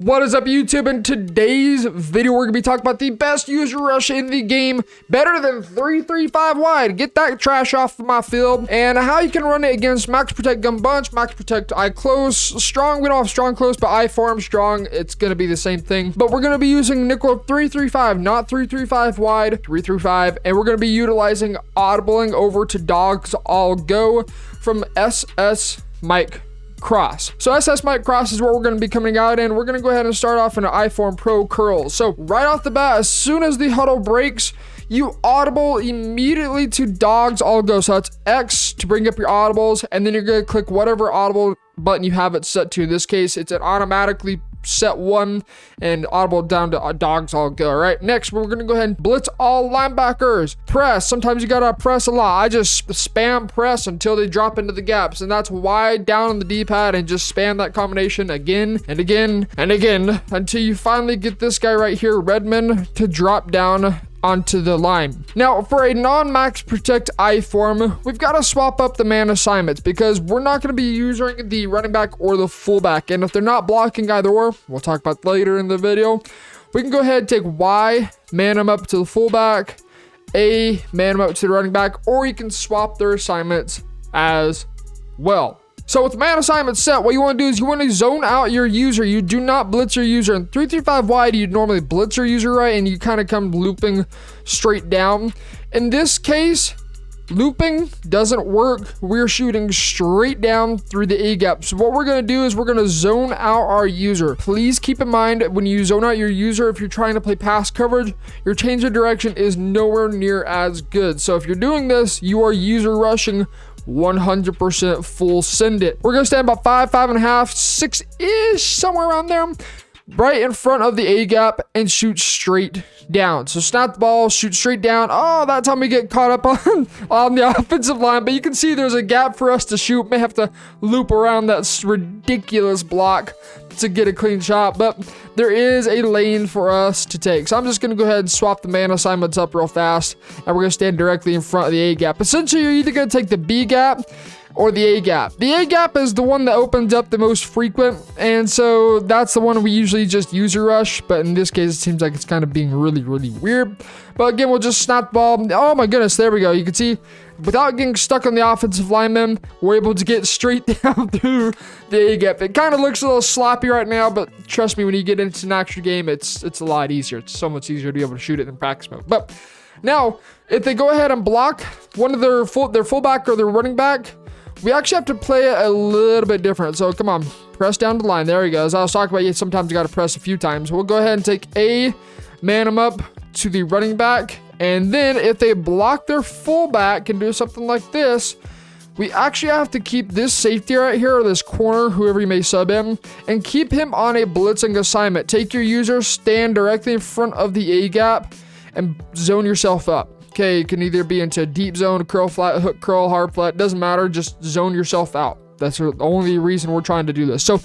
What is up, YouTube? In today's video, we're going to be talking about the best user rush in the game, better than 3-3-5 wide. Get that trash off of my field, and how you can run it against max protect gun bunch, max protect eye close, strong. We don't have strong close, but eye form strong. It's going to be the same thing, but we're going to be using nickel 3-3-5, not 3-3-5 wide, 3-3-5, and we're going to be utilizing audibling over to dogs all go from SS Mike Cross. So SS Mike Cross is what we're going to be coming out in. We're going to go ahead and start off in an iForm Pro curl. So right off the bat, as soon as the huddle breaks, you audible immediately to dogs all go. So that's X to bring up your audibles, and then you're going to click whatever audible button you have it set to. In this case, it's an automatically set 1 and audible down to dogs all go. All right, next we're gonna go ahead and blitz all linebackers. Press, sometimes you gotta press a lot. I just spam press until they drop into the gaps, and that's wide down on the D-pad, and just spam that combination again and again and again until you finally get this guy right here, Redmond, to drop down onto the line. Now, for a non-max protect eye form, we've got to swap up the man assignments because we're not going to be using the running back or the fullback, and if they're not blocking either or, we'll talk about later in the video, we can go ahead and take Y, man them up to the fullback, A, man them up to the running back, or you can swap their assignments as well. So with man assignment set, what you want to do is you want to zone out your user. You do not blitz your user. In 3-3-5 wide, you'd normally blitz your user, right? And you kind of come looping straight down. In this case, looping doesn't work. We're shooting straight down through the A gap. So what we're going to do is we're going to zone out our user. Please keep in mind when you zone out your user, if you're trying to play pass coverage, your change of direction is nowhere near as good. So if you're doing this, you are user rushing 100% full send it. We're gonna stand about 5.5, 6-ish, somewhere around there, right in front of the A gap, and shoot straight down. So snap the ball, shoot straight down. Oh, that time we get caught up on the offensive line, but you can see there's a gap for us to shoot. May have to loop around that ridiculous block to get a clean shot, but there is a lane for us to take. So I'm just going to go ahead and swap the man assignments up real fast, and we're going to stand directly in front of the A gap. Essentially, you're either going to take the B gap or the A gap. The A gap is the one that opens up the most frequent, and so that's the one we usually just user rush, but in this case, it seems like it's kind of being really, really weird. But again, we'll just snap the ball. Oh my goodness, there we go. You can see, without getting stuck on the offensive lineman, we're able to get straight down through the A gap. It kind of looks a little sloppy right now, but trust me, when you get into an actual game, it's a lot easier. It's so much easier to be able to shoot it in practice mode. But now, if they go ahead and block one of their fullback or their running back, we actually have to play it a little bit different. So come on, press down the line. There he goes. I was talking about, sometimes you got to press a few times. We'll go ahead and take A, man them up to the running back, and then if they block their fullback and do something like this, we actually have to keep this safety right here, or this corner, whoever you may sub him, and keep him on a blitzing assignment. Take your user, stand directly in front of the A gap, and zone yourself up. Okay, it can either be into deep zone, curl flat, hook curl, hard flat, doesn't matter, just zone yourself out. That's the only reason we're trying to do this. So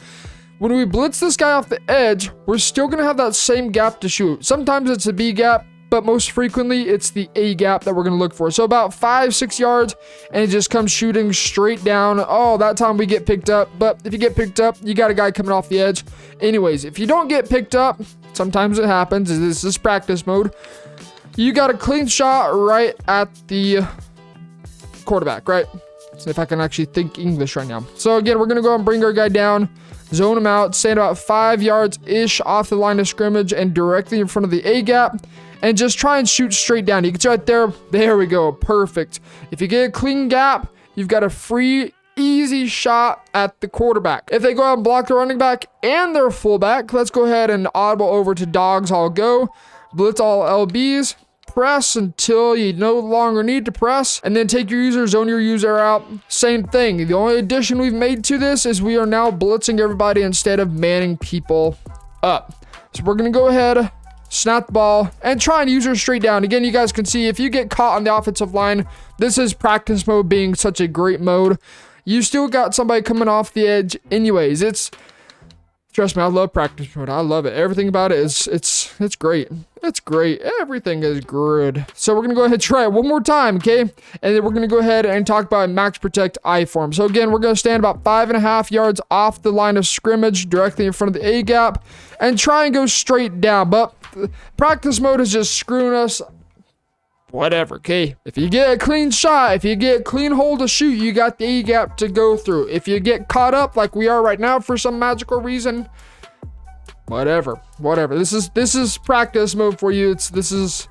when we blitz this guy off the edge, we're still gonna have that same gap to shoot. Sometimes it's a B gap, but most frequently it's the A gap that we're gonna look for. So about 5-6 yards, and it just comes shooting straight down. Oh, that time we get picked up, but if you get picked up, you got a guy coming off the edge. Anyways, if you don't get picked up, sometimes it happens, this is practice mode, you got a clean shot right at the quarterback, right? So if I can actually think English right now. So again, we're gonna go and bring our guy down, zone him out, stand about 5 yards-ish off the line of scrimmage and directly in front of the A gap, and just try and shoot straight down. You can see right there, there we go, perfect. If you get a clean gap, you've got a free, easy shot at the quarterback. If they go out and block the running back and their fullback, let's go ahead and audible over to dogs all go, blitz all LBs, press until you no longer need to press, and then take your user, zone your user out. Same thing. The only addition we've made to this is we are now blitzing everybody instead of manning people up. So we're going to go ahead, snap the ball, and try and user straight down. Again, you guys can see if you get caught on the offensive line, this is practice mode being such a great mode. You still got somebody coming off the edge anyways. It's Trust me, I love practice mode. I love it. Everything about it is, it's great. It's great. Everything is good. So we're going to go ahead and try it one more time, okay? And then we're going to go ahead and talk about max protect I form. So again, we're going to stand about 5.5 yards off the line of scrimmage directly in front of the A gap and try and go straight down. But practice mode is just screwing us. Whatever, okay? If you get a clean shot, if you get a clean hole to shoot, you got the A-gap to go through. If you get caught up like we are right now for some magical reason, whatever. This is practice mode for you. This is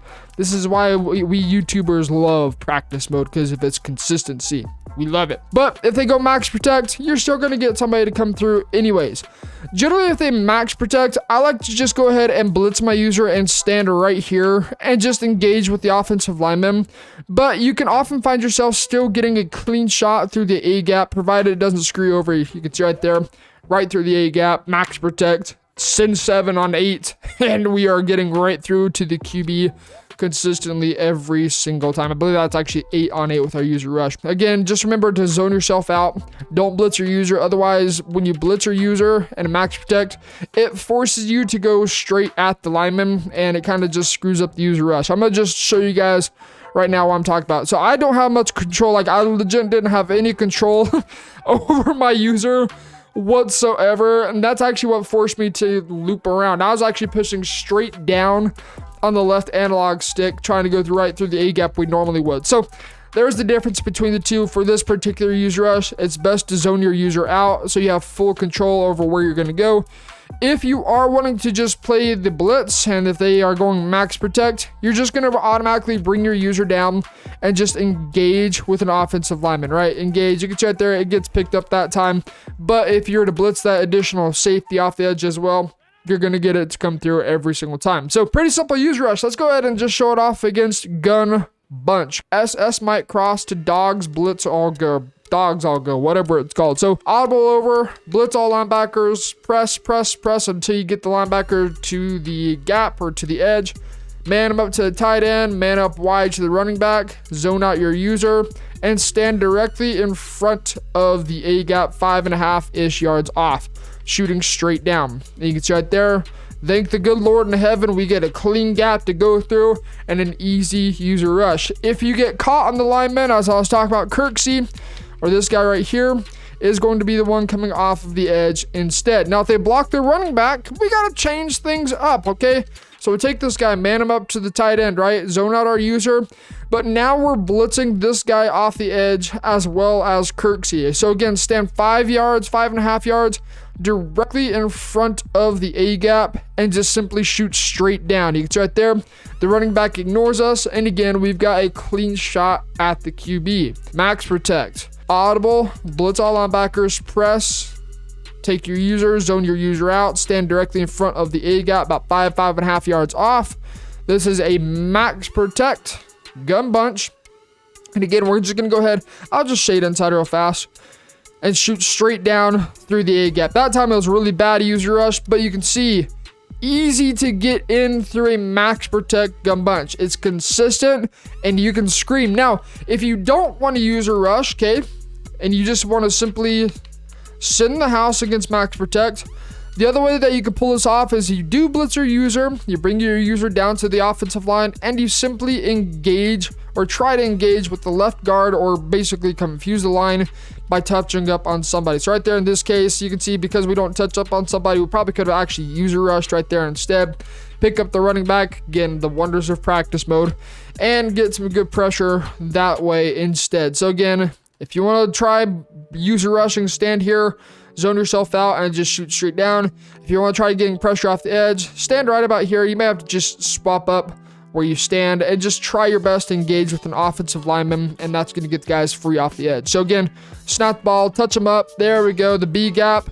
why we YouTubers love practice mode, because of its consistency. We love it. But if they go max protect, you're still going to get somebody to come through anyways. Generally, if they max protect, I like to just go ahead and blitz my user and stand right here and just engage with the offensive lineman. But you can often find yourself still getting a clean shot through the A gap, provided it doesn't screw you over. You can see right there, right through the A gap, max protect, send 7 on 8, and we are getting right through to the QB consistently every single time. I believe that's actually 8 on 8 with our user rush. Again, just remember to zone yourself out. Don't blitz your user. Otherwise, when you blitz your user and max protect, it forces you to go straight at the lineman, and it kind of just screws up the user rush. I'm going to just show you guys right now what I'm talking about. So I don't have much control. Like, I legit didn't have any control over my user whatsoever, and that's actually what forced me to loop around. I was actually pushing straight down on the left analog stick, trying to go right through the A gap we normally would. So there's the difference between the two. For this particular user rush, it's best to zone your user out so you have full control over where you're going to go. If you are wanting to just play the blitz, and if they are going max protect, you're just going to automatically bring your user down and just engage with an offensive lineman, right? Engage. You can see right there, it gets picked up that time. But if you're to blitz that additional safety off the edge as well, you're going to get it to come through every single time. So pretty simple user rush. Let's go ahead and just show it off against Gun Bunch. SS might cross to dogs, blitz all go. Dogs all go, whatever it's called. So audible over, blitz all linebackers, press until you get the linebacker to the gap or to the edge. Man him up to the tight end, man up wide to the running back, zone out your user, and stand directly in front of the A gap 5.5-ish yards off, shooting straight down. And you can see right there, thank the good Lord in heaven, we get a clean gap to go through and an easy user rush. If you get caught on the lineman, as I was talking about, Kirksey, or this guy right here, is going to be the one coming off of the edge instead. Now, if they block their running back, we got to change things up, okay? So we take this guy, man him up to the tight end, right? Zone out our user. But now we're blitzing this guy off the edge as well as Kirksey. So again, stand 5 yards, 5.5 yards directly in front of the A gap and just simply shoot straight down. You can see right there, the running back ignores us. And again, we've got a clean shot at the QB. Max protect. Audible, blitz all linebackers, press, take your user, zone your user out, stand directly in front of the A gap, about 5.5 yards off. This is a max protect, Gun Bunch. And again, we're just going to go ahead, I'll just shade inside real fast and shoot straight down through the A gap. That time it was really bad user rush, but you can see, easy to get in through a max protect Gun Bunch. It's consistent and you can scream. Now, if you don't want to use a rush, okay, and you just want to simply sit in the house against max protect, the other way that you can pull this off is you do blitz your user, you bring your user down to the offensive line, and you simply engage or try to engage with the left guard, or basically confuse the line by touching up on somebody. So right there in this case, you can see because we don't touch up on somebody, we probably could have actually user rushed right there instead. Pick up the running back, again, the wonders of practice mode, and get some good pressure that way instead. So again, if you want to try user rushing, stand here, zone yourself out, and just shoot straight down. If you want to try getting pressure off the edge, stand right about here. You may have to just swap up where you stand and just try your best to engage with an offensive lineman, and that's going to get the guys free off the edge. So again, snap the ball, touch them up. There we go, the B gap,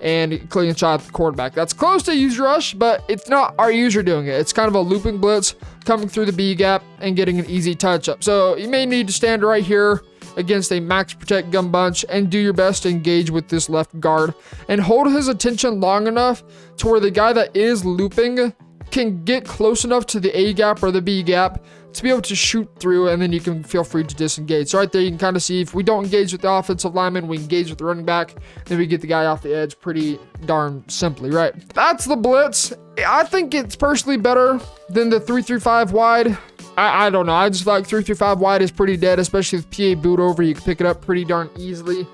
and clean shot at the quarterback. That's close to user rush, but it's not our user doing it. It's kind of a looping blitz coming through the B gap and getting an easy touch up. So you may need to stand right here against a max protect Gun Bunch and do your best to engage with this left guard and hold his attention long enough to where the guy that is looping can get close enough to the A gap or the B gap to be able to shoot through, and then you can feel free to disengage. So right there, you can kind of see if we don't engage with the offensive lineman, we engage with the running back, then we get the guy off the edge pretty darn simply, right? That's the blitz. I think it's personally better than the 3-5 wide. I don't know. I just feel like 3-5 wide is pretty dead, especially with PA boot over. You can pick it up pretty darn easily.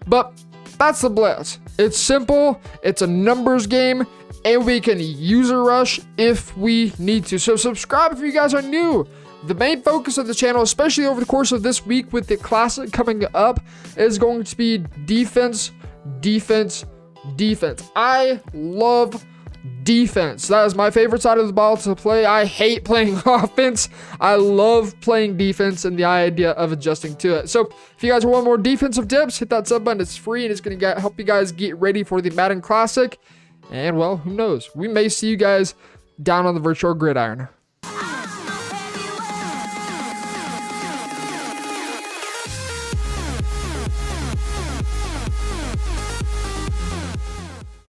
But that's the blitz. It's simple. It's a numbers game, and we can user rush if we need to. So subscribe if you guys are new. The main focus of the channel, especially over the course of this week with the classic coming up, is going to be defense, defense, defense. I love defense. That is my favorite side of the ball to play. I hate playing offense. I love playing defense and the idea of adjusting to it. So if you guys want more defensive tips, hit that sub button. It's free and it's going to help you guys get ready for the Madden Classic. And well, who knows? We may see you guys down on the virtual gridiron.